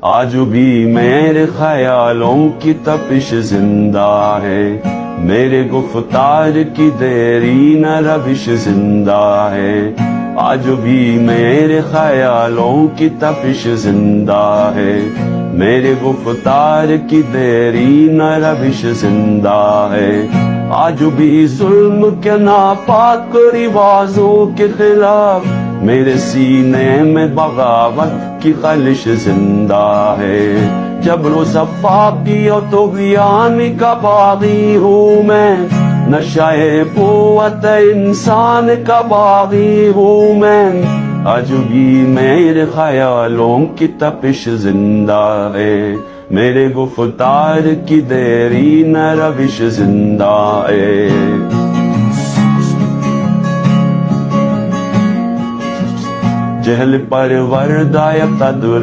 آج بھی میرے خیالوں کی تپش زندہ ہے، میرے گفتار کی دیرین روش زندہ ہے، آج بھی میرے خیالوں کی تپش زندہ ہے، میرے گفتار کی دیرین روش زندہ ہے، آج بھی ظلم کے ناپاک رواجوں کے خلاف میرے سینے میں بغاوت کی خلش زندہ ہے، جبر و صفاقی اور طغیان کا باغی ہوں میں، نشہ قوت انسان کا باغی ہوں میں، آج بھی میرے خیالوں کی تپش زندہ ہے، میرے گفتار کی دیرین روش زندہ ہے۔ جہل پروردہ قدر